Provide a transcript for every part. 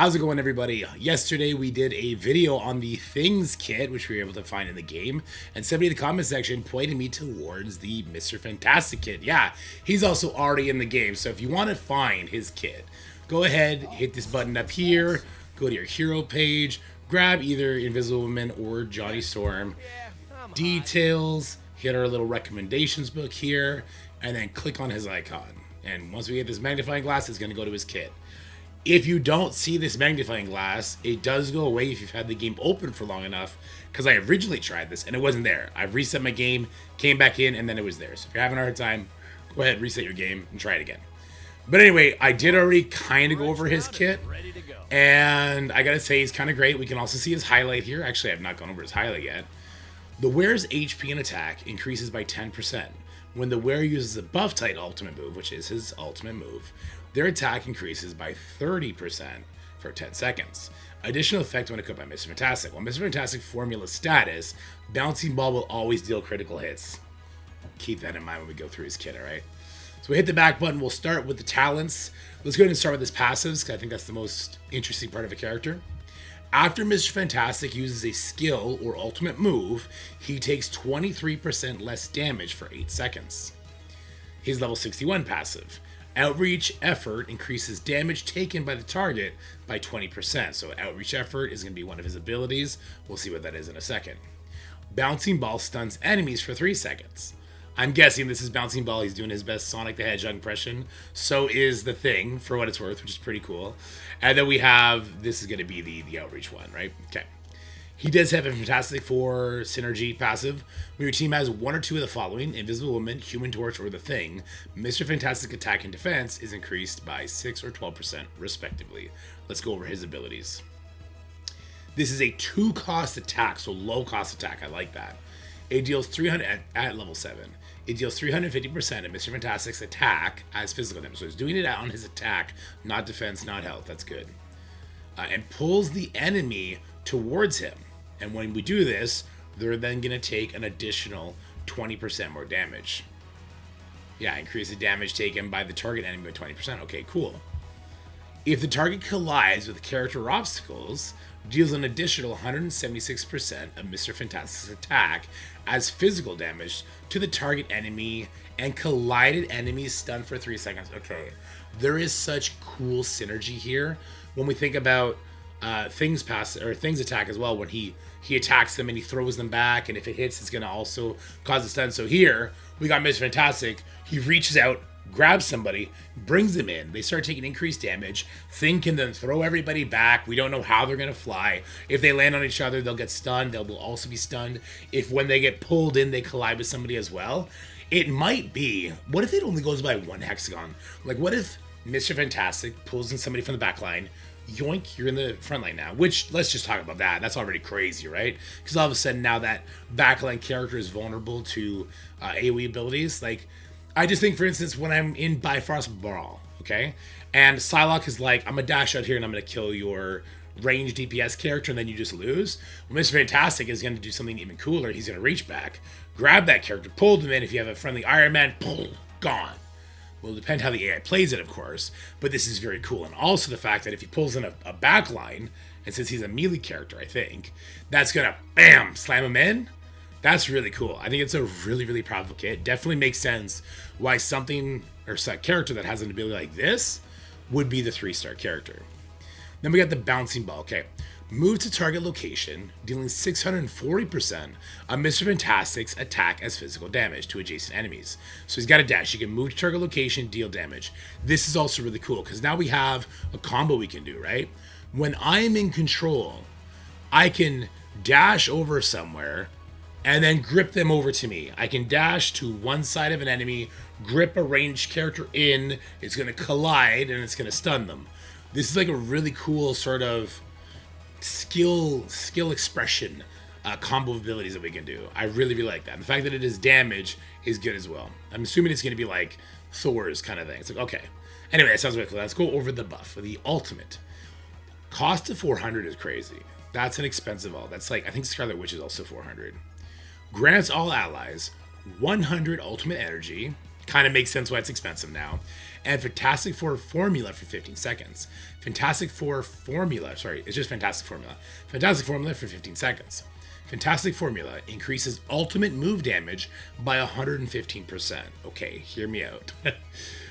How's it going, everybody? Yesterday we did a video on the Things kit, which we were able to find in the game, and somebody in the comment section pointed me towards the Mr. Fantastic kit. Yeah, he's also already in the game, so if you want to find his kit, go ahead, hit this button up here, go to your hero page, grab either Invisible Woman or Johnny Storm, details, hit our little recommendations book here, and then click on his icon. And once we get this magnifying glass, it's going to go to his kit. If you don't see this magnifying glass, it does go away if you've had the game open for long enough, because I originally tried this and it wasn't there. I've reset my game, came back in, and then it was there. So if you're having a hard time, go ahead, reset your game, and try it again. But anyway, I did already kind of go over his kit, and I gotta say, he's kind of great. We can also see his highlight here. Actually, I've not gone over his highlight yet. The wearer's HP and attack increases by 10%. When the wearer uses a buff type ultimate move, which is his ultimate move, their attack increases by 30% for 10 seconds. Additional effect when equipped by Mr. Fantastic. While Mr. Fantastic formula status, Bouncing Ball will always deal critical hits. Keep that in mind when we go through his kit, alright? So we hit the back button. We'll start with the talents. Let's go ahead and start with his passives, because I think that's the most interesting part of a character. After Mr. Fantastic uses a skill or ultimate move, he takes 23% less damage for 8 seconds. His level 61 passive. Outreach Effort increases damage taken by the target by 20%. So Outreach Effort is going to be one of his abilities. We'll see what that is in a second. Bouncing Ball stuns enemies for 3 seconds. I'm guessing this is Bouncing Ball. He's doing his best Sonic the Hedgehog impression. So is the Thing, for what it's worth, which is pretty cool. And then we have, this is going to be the Outreach one, right? Okay. He does have a Fantastic Four synergy passive. When your team has one or two of the following, Invisible Woman, Human Torch, or the Thing, Mr. Fantastic attack and defense is increased by 6 or 12% respectively. Let's go over his abilities. This is a 2-cost attack, so low cost attack. I like that. It deals 300 at level 7. It deals 350% of Mr. Fantastic's attack as physical damage. So he's doing it on his attack, not defense, not health. That's good. And pulls the enemy towards him. And when we do this, they're then going to take an additional 20% more damage. Yeah, increase the damage taken by the target enemy by 20%. Okay, cool. If the target collides with character or obstacles, deals an additional 176% of Mr. Fantastic's attack as physical damage to the target enemy, and collided enemies stunned for 3 seconds. Okay, there is such cool synergy here when we think about Things attack as well. When he attacks them and he throws them back, and if it hits, it's going to also cause a stun. So here we got Mr. Fantastic. He reaches out, grabs somebody, brings them in. They start taking increased damage. Thing can then throw everybody back. We don't know how they're going to fly. If they land on each other, they'll get stunned. They will also be stunned. If when they get pulled in, they collide with somebody as well. It might be, what if it only goes by one hexagon? Like, what if Mr. Fantastic pulls in somebody from the back line? Yoink, you're in the front line now. Which, let's just talk about that. That's already crazy, right? Because all of a sudden now that backline character is vulnerable to AoE abilities. Like, I just think, for instance, when I'm in Bifrost Brawl, okay? And Psylocke is like, I'm going to dash out here and I'm going to kill your ranged DPS character, and then you just lose. Well, Mr. Fantastic is going to do something even cooler. He's going to reach back, grab that character, pull them in. If you have a friendly Iron Man, gone. Will depend how the AI plays it, of course, but this is very cool. And also the fact that if he pulls in a backline, and since he's a melee character, I think, that's going to, bam, slam him in. That's really cool. I think it's a really, really powerful kit. Definitely makes sense why something, or a character that has an ability like this would be the 3-star character. Then we got the Bouncing Ball. Okay. Move to target location, dealing 640% of Mr. Fantastic's attack as physical damage to adjacent enemies. So he's got a dash. You can move to target location, deal damage. This is also really cool, because now we have a combo we can do, right? When I'm in control, I can dash over somewhere and then grip them over to me. I can dash to one side of an enemy, grip a ranged character in, it's going to collide, and it's going to stun them. This is like a really cool sort of skill expression combo of abilities that we can do. I really, really like that. And the fact that it is damage is good as well. I'm assuming it's going to be like Thor's kind of thing. It's like, okay. Anyway, that sounds really cool. Let's go over the buff. The ultimate. Cost of 400 is crazy. That's an expensive ult. That's like, I think Scarlet Witch is also 400. Grants all allies 100 ultimate energy. Kind of makes sense why it's expensive now. and Fantastic Four Formula for 15 seconds. Fantastic Four Formula, sorry, it's just Fantastic Formula. Fantastic Formula for 15 seconds. Fantastic Formula increases ultimate move damage by 115%. Okay, hear me out.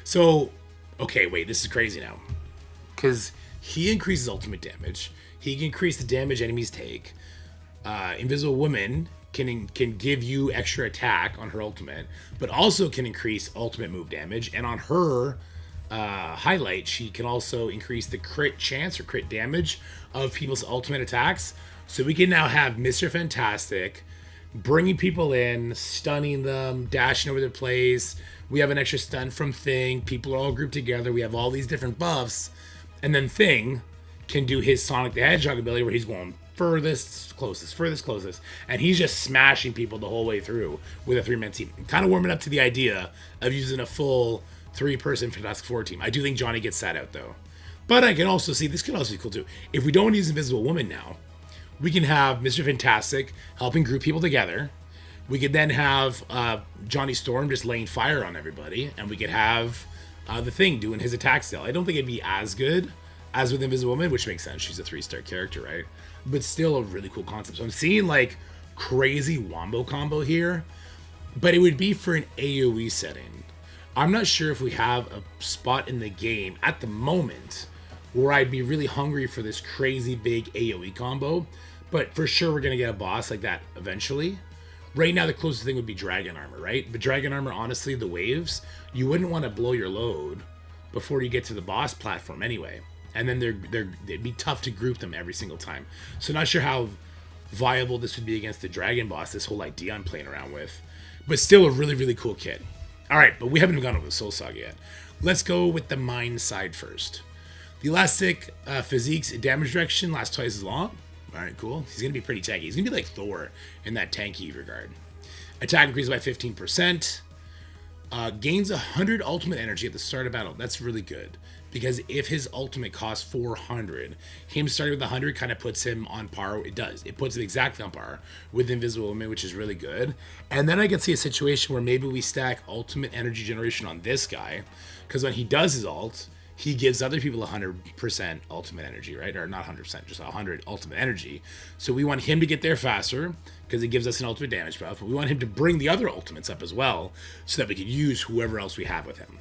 So, okay, wait, this is crazy now. Because he increases ultimate damage. He can increase the damage enemies take. Invisible Woman can give you extra attack on her ultimate, but also can increase ultimate move damage. And on her highlight, she can also increase the crit chance or crit damage of people's ultimate attacks. So we can now have Mr. Fantastic bringing people in, stunning them, dashing over their place. We have an extra stun from Thing. People are all grouped together. We have all these different buffs. And then Thing can do his Sonic the Hedgehog ability where he's going furthest, closest. And he's just smashing people the whole way through with a 3-man team. Kind of warming up to the idea of using a full 3-person Fantastic Four team. I do think Johnny gets that out though. But I can also see, this could also be cool too. If we don't use Invisible Woman now, we can have Mr. Fantastic helping group people together. We could then have Johnny Storm just laying fire on everybody. And we could have the Thing doing his attack still. I don't think it'd be as good as with Invisible Woman, which makes sense. She's a 3-star character, right? But still a really cool concept. So I'm seeing like crazy wombo combo here. But it would be for an AoE setting. I'm not sure if we have a spot in the game at the moment where I'd be really hungry for this crazy big AoE combo. But for sure, we're going to get a boss like that eventually. Right now, the closest thing would be Dragon Armor, right? But Dragon Armor, honestly, the waves, you wouldn't want to blow your load before you get to the boss platform anyway. And then it'd be tough to group them every single time. So not sure how viable this would be against the Dragon boss, this whole idea I'm playing around with. But still a really, really cool kit. All right, but we haven't even gone over the Soul Saga yet. Let's go with the Mind side first. The Elastic Physique's damage direction lasts twice as long. All right, cool. He's going to be pretty tanky. He's going to be like Thor in that tanky regard. Attack increases by 15%. Gains 100 ultimate energy at the start of battle. That's really good. Because if his ultimate costs 400, him starting with 100 kind of puts him on par. It does. It puts him exactly on par with Invisible Woman, which is really good. And then I can see a situation where maybe we stack ultimate energy generation on this guy. Because when he does his ult, he gives other people 100% ultimate energy, right? Or not 100%, just 100 ultimate energy. So we want him to get there faster because it gives us an ultimate damage buff. But we want him to bring the other ultimates up as well so that we could use whoever else we have with him.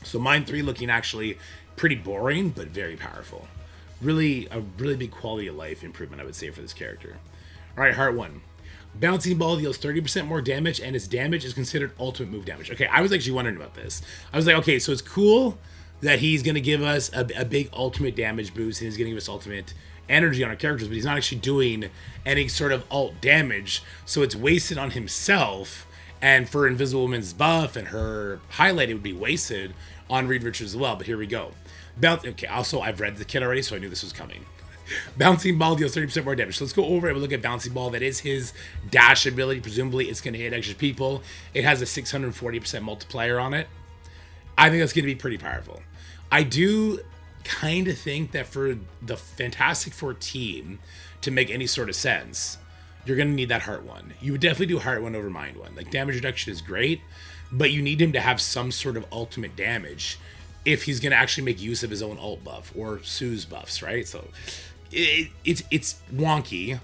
So Mind 3 looking actually pretty boring, but very powerful. Really, a really big quality of life improvement, I would say, for this character. All right, Heart 1. Bouncing Ball deals 30% more damage, and its damage is considered ultimate move damage. Okay, I was actually wondering about this. I was like, okay, so it's cool that he's going to give us a big ultimate damage boost, and he's going to give us ultimate energy on our characters, but he's not actually doing any sort of ult damage, so it's wasted on himself. And for Invisible Woman's buff and her highlight, it would be wasted on Reed Richards as well. But here we go. Okay, also, I've read the kit already, so I knew this was coming. Bouncing Ball deals 30% more damage. So let's go over it. We'll look at Bouncing Ball. That is his dash ability. Presumably, it's going to hit extra people. It has a 640% multiplier on it. I think that's going to be pretty powerful. I do kind of think that for the Fantastic Four team to make any sort of sense, you're going to need that Heart 1. You would definitely do Heart 1 over Mind 1. Like, damage reduction is great, but you need him to have some sort of ultimate damage if he's going to actually make use of his own ult buff or Sue's buffs, right? So it's wonky,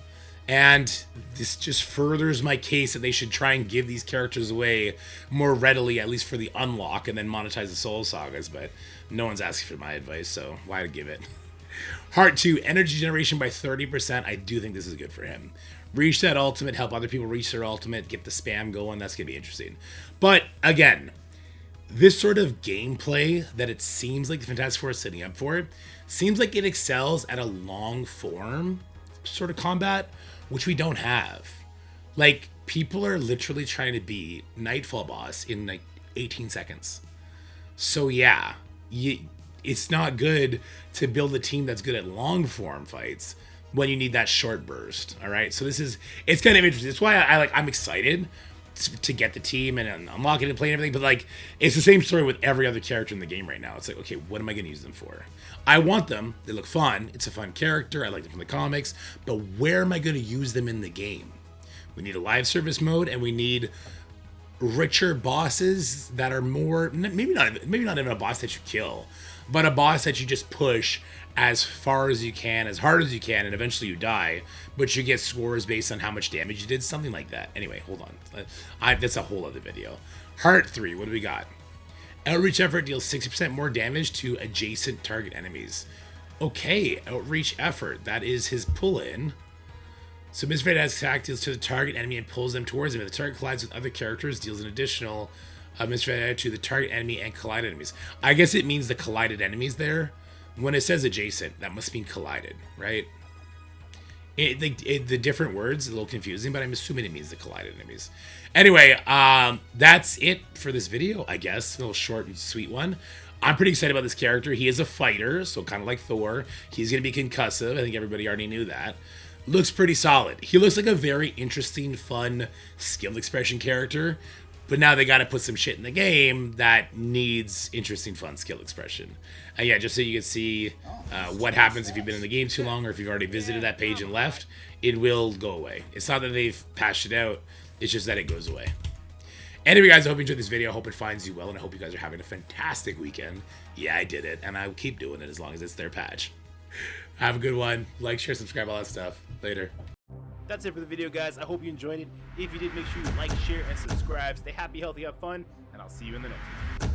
and this just furthers my case that they should try and give these characters away more readily, at least for the unlock, and then monetize the Soul Sagas, but no one's asking for my advice, so why to give it? Heart 2, energy generation by 30%. I do think this is good for him. Reach that ultimate, help other people reach their ultimate, get the spam going. That's going to be interesting. But again, this sort of gameplay that it seems like the Fantastic Four is setting up for seems like it excels at a long form sort of combat, which we don't have. Like, people are literally trying to beat Nightfall boss in like 18 seconds. So yeah, it's not good to build a team that's good at long form fights when you need that short burst. All right, so it's kind of interesting. That's why I'm excited to get the team and unlock it and play and everything. But like, it's the same story with every other character in the game right now. It's like, okay, what am I going to use them for? I want them. They look fun. It's a fun character. I like them from the comics. But where am I going to use them in the game? We need a live service mode, and we need richer bosses that are more, maybe not even a boss that you kill, but a boss that you just push as far as you can, as hard as you can, and eventually you die, but you get scores based on how much damage you did, something like that. Anyway, hold on. That's a whole other video. Heart 3, what do we got? Outreach effort deals 60% more damage to adjacent target enemies. Okay, outreach effort. That is his pull-in. So Mr. Fantastic attack deals to the target enemy and pulls them towards him. If the target collides with other characters, deals an additional Mr. Fantastic to the target enemy and collided enemies. I guess it means the collided enemies there. When it says adjacent, that must mean collided, right? The different words are a little confusing, but I'm assuming it means the collided enemies. Anyway, that's it for this video, I guess. A little short and sweet one. I'm pretty excited about this character. He is a fighter, so kind of like Thor. He's going to be concussive. I think everybody already knew that. Looks pretty solid. He looks like a very interesting, fun, skill expression character. But now they got to put some shit in the game that needs interesting, fun skill expression. And yeah, just so you can see what happens if you've been in the game too long or if you've already visited that page and left, it will go away. It's not that they've patched it out. It's just that it goes away. Anyway, guys, I hope you enjoyed this video. I hope it finds you well, and I hope you guys are having a fantastic weekend. Yeah, I did it, and I'll keep doing it as long as it's their patch. Have a good one. Like, share, subscribe, all that stuff. Later. That's it for the video, guys. I hope you enjoyed it. If you did, make sure you like, share, and subscribe. Stay happy, healthy, have fun, and I'll see you in the next one.